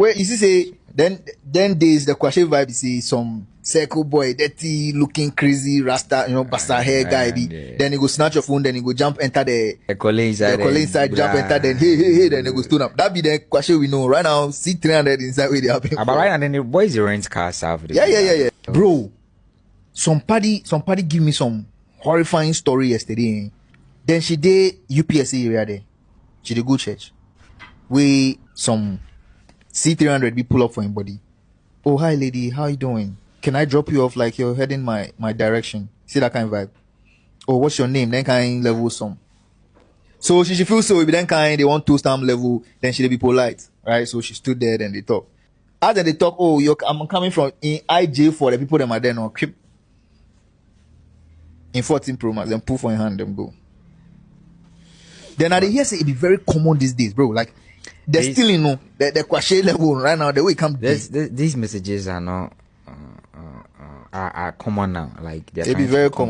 Where you see say then there's the Kwashe vibe. You see some circle boy, dirty looking crazy rasta, basta hair guy. Then he go snatch your phone, then he go jump enter the colleague inside, jump enter, then hey, then they go stone up. That be the Kwashe we know right now. See 300 inside where they happen. But right now, then the boys they rent cars out. Yeah. Bro, somebody give me some horrifying story yesterday. Then she did UPSA area there. She did go church. We some C300 be pull up for him body. Oh, hi lady, how you doing? Can I drop you off like you're heading my direction? See that kind of vibe. Oh, what's your name? Then kind level some. So she feels so if then kind they want 2-stamp level, then she be polite, right? So she stood there and they talk. After they talk, oh, I'm coming from in IJ for the people that are there now. Keep in 14 Pro Max, then pull for your hand, them go. Then I hear say it be very common these days, bro. Like they're still the Kwashe level right now. The way it come these messages are not are common now. Like they be very common.